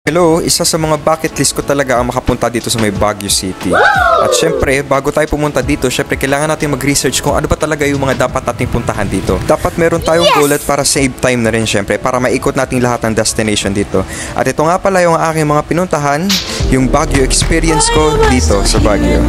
Hello, isa sa mga bucket list ko talaga ang makapunta dito sa may Baguio City. At syempre, bago tayo pumunta dito, syempre kailangan natin mag-research kung ano ba talaga yung mga dapat nating puntahan dito. Dapat meron tayong bullet para save time na rin syempre, para maikot natin lahat ng destination dito. At ito nga pala yung aking mga pinuntahan, yung Baguio experience ko dito sa Baguio.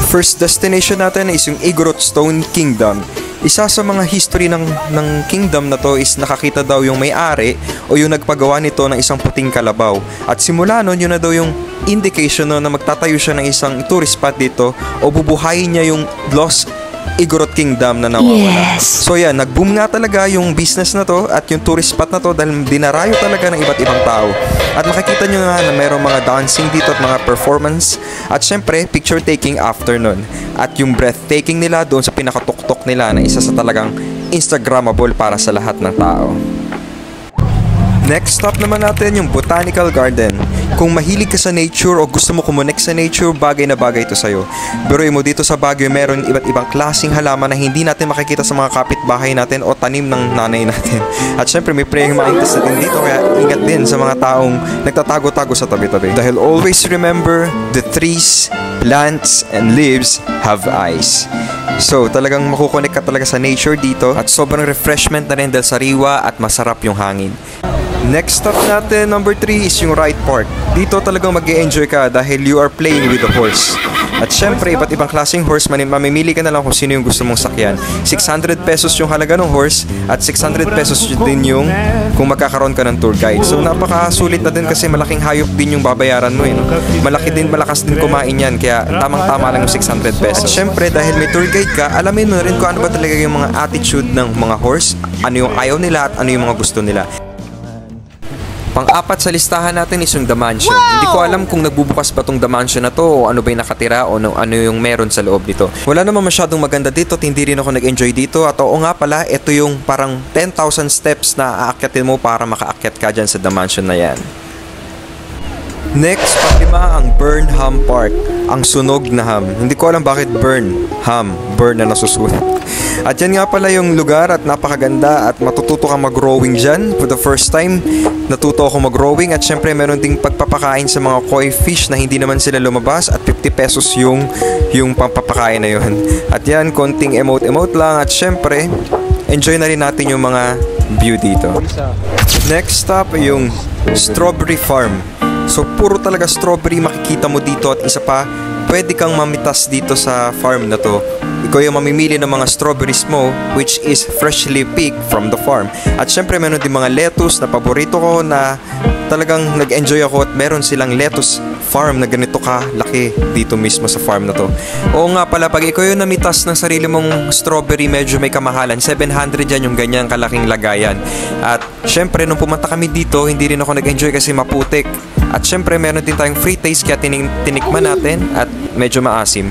First destination natin is yung Igorot Stone Kingdom. Isa sa mga history ng kingdom na to is nakakita daw yung may-ari o yung nagpagawa nito ng isang puting kalabaw. At simula nun, yun na daw yung indication no, na magtatayo siya ng isang tourist spot dito o bubuhayin niya yung Lost Igorot Kingdom na nawawala. Yes. So yan, nag-boom nga talaga yung business na to at yung tourist spot na to dahil dinarayo talaga ng iba't ibang tao. At makikita nyo nga na mayroong mga dancing dito at mga performance at syempre picture taking after nun. At yung breathtaking nila doon sa pinakatuktok nila na isa sa talagang Instagrammable para sa lahat ng tao. Next stop naman natin yung Botanical Garden. Kung mahilig ka sa nature o gusto mo kumonek sa nature, bagay na bagay ito sa'yo. Biruin mo dito sa Baguio, meron iba't ibang klaseng halaman na hindi natin makikita sa mga kapitbahay natin o tanim ng nanay natin. At syempre may praying mantis na din dito, kaya ingat din sa mga taong nagtatago-tago sa tabi-tabi. Dahil always remember, the trees, plants, and leaves have eyes. So talagang makukonek ka talaga sa nature dito at sobrang refreshment na rin dahil sariwa at masarap yung hangin. Next stop natin, number 3, is yung Ride Park. Dito talagang mag-e-enjoy ka dahil you are playing with the horse. At syempre, iba't ibang klaseng horse, mamimili ka na lang kung sino yung gusto mong sakyan. 600 pesos yung halaga ng horse at 600 pesos din yung kung magkakaroon ka ng tour guide. So napakasulit na din kasi malaking hayop din yung babayaran mo. No? Malakas din kumain yan, kaya tamang-tama lang yung 600 pesos. At syempre, dahil may tour guide ka, alamin mo na rin kung ano ba talaga yung mga attitude ng mga horse, ano yung ayaw nila at ano yung mga gusto nila. Pang-apat sa listahan natin is yung The Mansion. Wow! Hindi ko alam kung nagbubukas ba tong The Mansion na to o ano ba yung nakatira o ano yung meron sa loob nito. Wala naman masyadong maganda dito at hindi rin ako nag-enjoy dito. At oo nga pala, ito yung parang 10,000 steps na aakyatin mo para makaakyat ka dyan sa The Mansion na yan. Next, panglima ang Burnham Park, ang sunog na ham. Hindi ko alam bakit burn na nasusunog. At yan nga pala yung lugar at napakaganda at matututo kang mag-rowing dyan. For the first time, natuto ako mag-rowing at syempre meron ding pagpapakain sa mga koi fish na hindi naman sila lumabas at 50 pesos yung pampapakain na yun. At yan, konting emote lang at syempre, enjoy na rin natin yung mga view dito. Next stop, yung Strawberry Farm. So puro talaga strawberry makikita mo dito at isa pa, pwede kang mamitas dito sa farm na to. Ikaw yung mamimili ng mga strawberries mo which is freshly picked from the farm. At syempre meron din mga lettuce na paborito ko na talagang nag-enjoy ako at meron silang lettuce farm na ganito kalaki dito mismo sa farm na to. Oo nga pala, pag ikaw yung namitas ng sarili mong strawberry, medyo may kamahalan. 700 yan yung ganyang kalaking lagayan. At syempre nung pumunta kami dito, hindi rin ako nag-enjoy kasi maputik. At syempre meron din tayong free taste kaya tinikman natin at medyo maasim.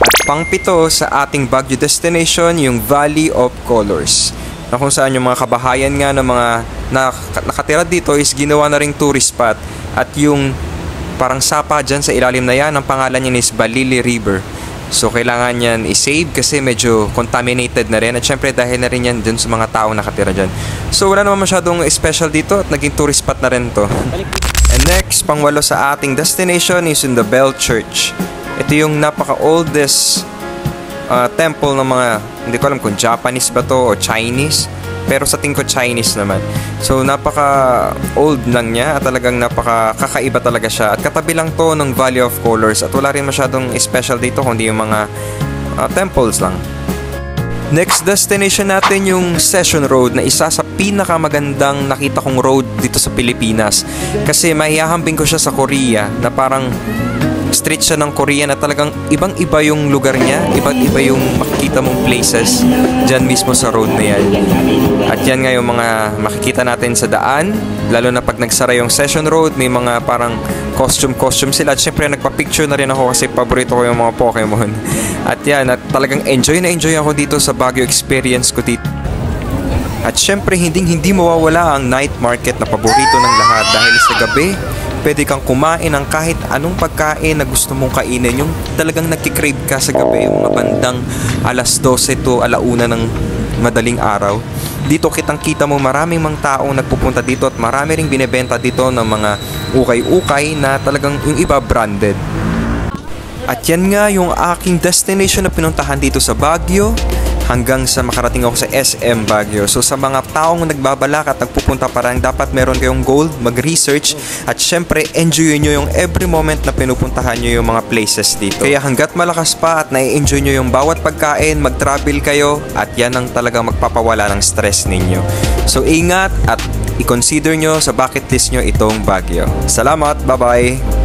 At pang-pito sa ating Baguio destination, yung Valley of Colors, na kung saan yung mga kabahayan nga ng mga nakatira dito is ginawa na ring tourist spot. At yung parang sapa dyan sa ilalim na yan, ang pangalan niya is Balili River. So kailangan yan i-save kasi medyo contaminated na rin. At syempre dahil na rin yan dun sa mga taong nakatira dyan. So wala naman masyadong special dito at naging tourist spot na rin to. And next, pang-walo sa ating destination is in the Bell Church. Ito yung napaka-oldest temple ng mga, hindi ko alam kung Japanese ba to o Chinese, pero sa tingin ko Chinese naman. So napaka-old lang niya at talagang napaka-kakaiba talaga siya. At katabi lang to ng Valley of Colors at wala rin masyadong special dito kundi yung mga temples lang. Next destination natin yung Session Road na isa sa pinakamagandang nakita kong road dito sa Pilipinas. Kasi mahihahambing ko siya sa Korea na parang street siya ng Korea na talagang ibang-iba yung lugar niya, ibang-iba yung makikita mong places dyan mismo sa road na yan. At yan nga yung mga makikita natin sa daan, lalo na pag nagsara yung Session Road, may mga parang costume sila. At syempre nagpa-picture na rin ako kasi paborito ko yung mga Pokemon. At yan, at talagang enjoy ako dito sa Baguio experience ko dito. At syempre hindi mawawala ang night market na paborito ng lahat dahil sa gabi, pwede kang kumain ng kahit anong pagkain na gusto mong kainin. Yung talagang nagkikrave ka sa gabi, yung mga bandang alas 12 to alauna ng madaling araw. Dito kitang-kita mo maraming mga taong nagpupunta dito at marami ring binebenta dito ng mga ukay-ukay na talagang yung iba branded. At yan nga yung aking destination na pinuntahan dito sa Baguio hanggang sa makarating ako sa SM Baguio. So sa mga taong nagbabalak at nagpupunta parang dapat meron kayong goal, mag-research at syempre enjoy nyo yung every moment na pinupuntahan nyo yung mga places dito. Kaya hanggat malakas pa at nai-enjoy nyo yung bawat pagkain, mag-travel kayo at yan ang talagang magpapawala ng stress ninyo. So ingat at i-consider nyo sa bucket list nyo itong Baguio. Salamat, bye-bye!